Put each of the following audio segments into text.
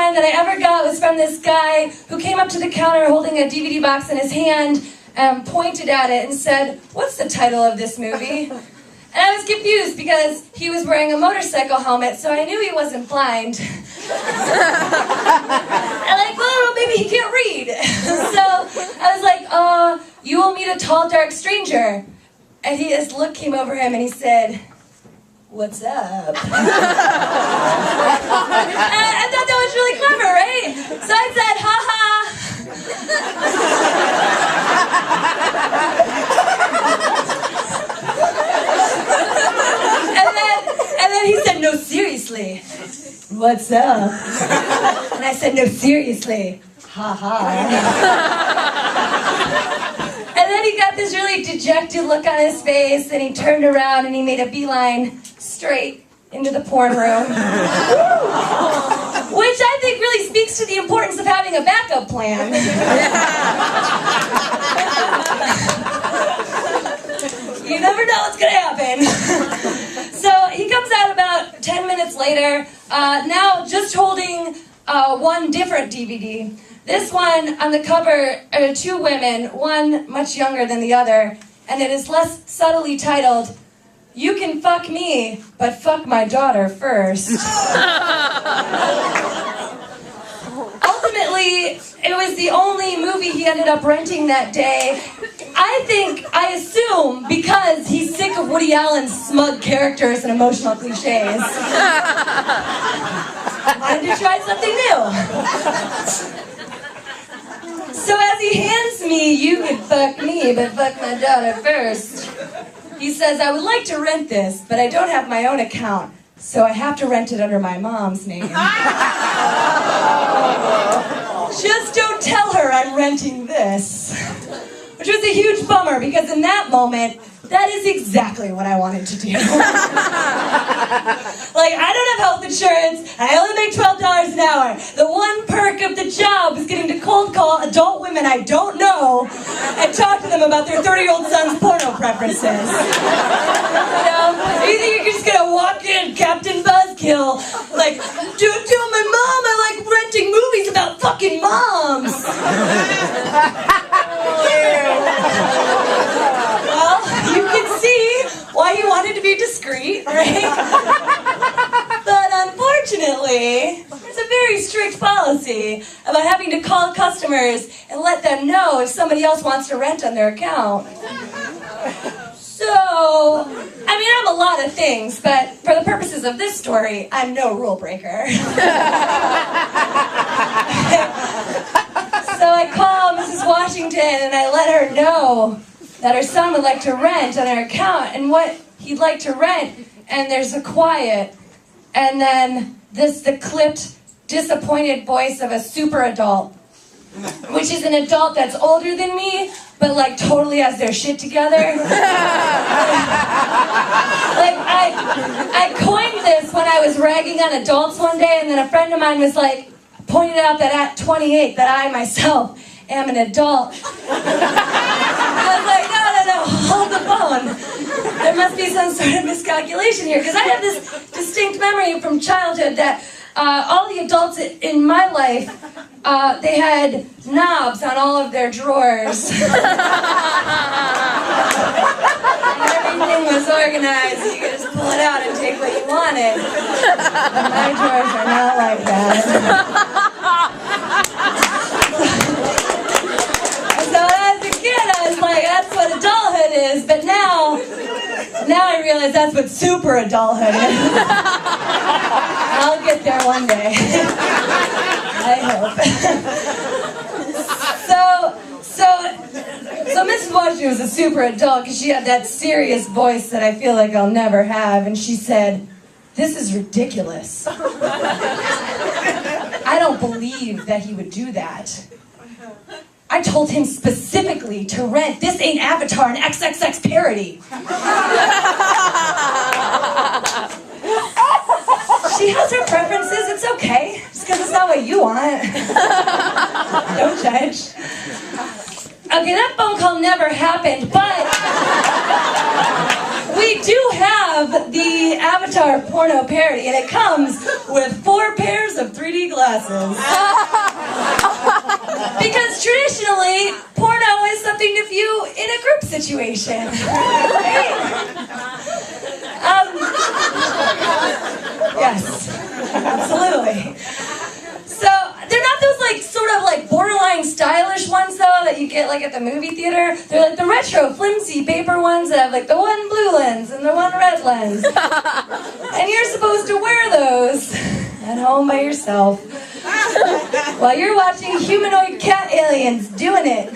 line that I ever got was from this guy who came up to the counter holding a DVD box in his hand and pointed at it and said, "What's the title of this movie?" And I was confused because he was wearing a motorcycle helmet, so I knew he wasn't blind. I'm like, well, maybe he can't read. So I was like, "You will meet a tall, dark stranger." And his look came over him and he said, "What's up?" I thought that was really clever, right? So I said, "Ha ha." and then he said, "No, seriously, what's up?" And I said, "No, seriously, ha ha." And then he got this really dejected look on his face, and he turned around and he made a beeline straight into the porn room. Which I think really speaks to the importance of having a backup plan. You never know what's going to happen. So he comes out about 10 minutes later, now just holding one different DVD. This one, on the cover, are two women, one much younger than the other, and it is less subtly titled, "You can fuck me, but fuck my daughter first." Ultimately, it was the only movie he ended up renting that day. I assume, because he's sick of Woody Allen's smug characters and emotional cliches. Wanted to try something new. So as he hands me, "You can fuck me, but fuck my daughter first," he says, "I would like to rent this, but I don't have my own account, so I have to rent it under my mom's name." Just don't tell her I'm renting this. Which was a huge bummer, because in that moment, that is exactly what I wanted to do. Like, I don't have health insurance, I only make $12 an hour. The one perk of the job is getting to cold call adult women I don't know and talk to them about their 30-year-old son's porno preferences. You know, either you're just gonna walk in, Captain Buzzkill, like, "Don't tell my mom I like renting movies about fucking moms." Well, you can see why he wanted to be discreet, right? But unfortunately, there's a very strict policy about having to call customers and let them know if somebody else wants to rent on their account. So, I mean, I'm a lot of things, but for the purposes of this story, I'm no rule breaker. So I call Mrs. Washington and I let her know that her son would like to rent on her account and what he'd like to rent. And there's a quiet. And then the clipped, disappointed voice of a super adult, which is an adult that's older than me, but like totally has their shit together. Like I coined this when I was ragging on adults one day, and then a friend of mine was like, pointed out that at 28 that I myself am an adult. I was like, no, hold the phone. There must be some sort of miscalculation here, because I have this distinct memory from childhood that all the adults in my life, they had knobs on all of their drawers. Everything was organized. You could just pull it out and take what you wanted. But my drawers are not like that. So as a kid, I was like, that's what adulthood is. But now I realize that's what super adulthood is. I'll get there one day. I hope. So Mrs. Washington was a super adult because she had that serious voice that I feel like I'll never have. And she said, "This is ridiculous. I don't believe that he would do that. I told him specifically to rent This Ain't Avatar, an XXX parody." She has her preferences, it's okay. Just because it's not what you want. Don't judge. Okay, that phone call never happened, but we do have the Avatar porno parody, and it comes with 4 pairs of 3D 3D glasses. Because traditionally, porno is something to view in a group situation. Right? Yes, absolutely. So they're not those like sort of like borderline stylish ones though that you get like at the movie theater. They're like the retro, flimsy paper ones that have like the one blue lens and the one red lens. And you're supposed to wear those at home by yourself while you're watching humanoid cat aliens doing it.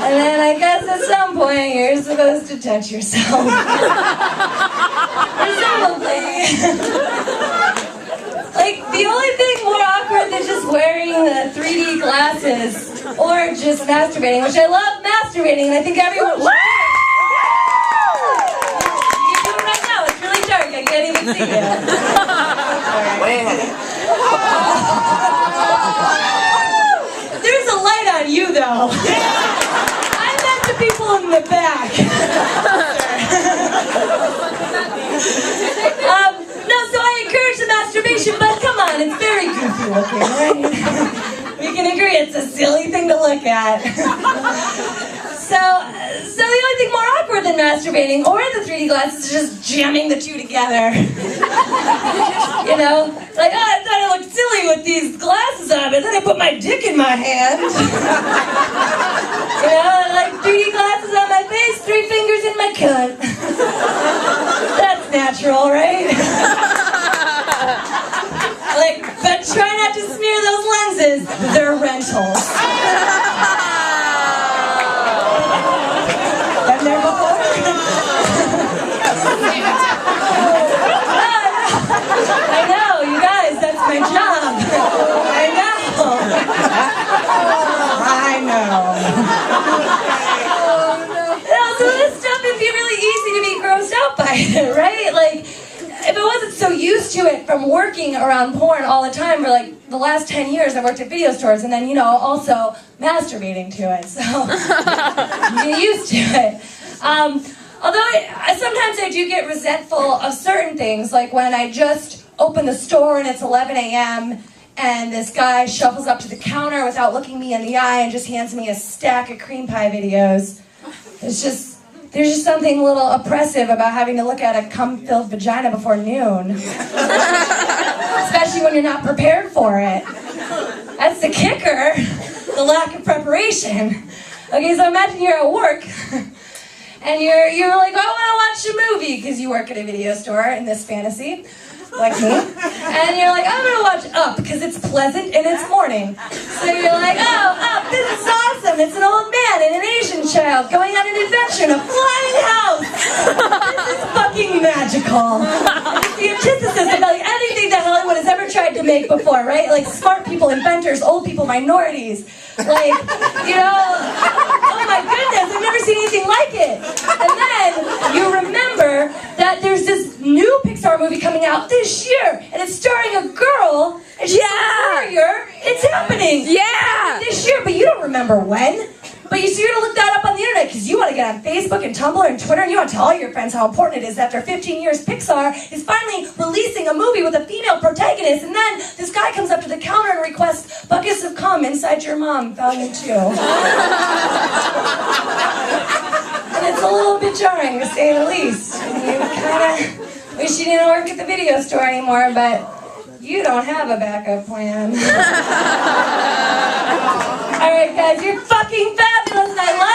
And then I guess at some point you're supposed to touch yourself. Presumably. Like, the only thing more awkward than just wearing the 3D glasses or just masturbating, which I love masturbating, and I think everyone should. You can do it right now. It's really dark. I can't even see it. There's a light on you, though. I meant the people in the back. No, so I encourage the masturbation, but come on, it's very goofy looking, right? We can agree it's a silly thing to look at. So the only thing more awkward than masturbating or the 3D glasses is just jamming the two together. You know, like, oh, I thought I looked silly with these glasses on, but then I put my dick in my hand. You know, like 3D glasses on my face, 3 fingers in my cunt. That's natural, right? Like, but try not to smear those lenses. They're rentals. Been there before? I know, you guys, that's my job. I know. So this stuff would be really easy to be grossed out by it, right? Like, if I wasn't so used to it from working around porn all the time for like the last 10 years, I worked at video stores and then, you know, also masturbating to it. So you get used to it. Although sometimes I do get resentful of certain things, like when I just open the store and it's 11 a.m. and this guy shuffles up to the counter without looking me in the eye and just hands me a stack of cream pie videos. There's just something a little oppressive about having to look at a cum-filled vagina before noon. Especially when you're not prepared for it. That's the kicker, the lack of preparation. Okay, so imagine you're at work, and you're like, oh, I want to watch a movie, because you work at a video store in this fantasy, like me. And you're like, I'm going to watch Up, because it's pleasant and it's morning. So you're like, oh, Up, this is awesome. It's an old man and an Asian child going on an adventure in a flying house. This is fucking magical. It's the antithesis of like anything that Hollywood has ever tried to make before, right? Like smart people, inventors, old people, minorities. Like, you know, oh my goodness, I've never seen anything like it. And then you remember that there's this new Pixar movie coming out this year, and it's starring a girl, and she's a warrior. It's happening. Yeah. This year, but you don't remember when. But you're going to look that up on the internet because you want to get on Facebook and Tumblr and Twitter and you want to tell all your friends how important it is that after 15 years Pixar is finally releasing a movie with a female protagonist, and then this guy comes up to the counter and requests buckets of cum inside your mom, volume 2. And it's a little bit jarring to say the least. You kind of wish you didn't work at the video store anymore, but you don't have a backup plan. Alright guys, you're fucking fabulous and I love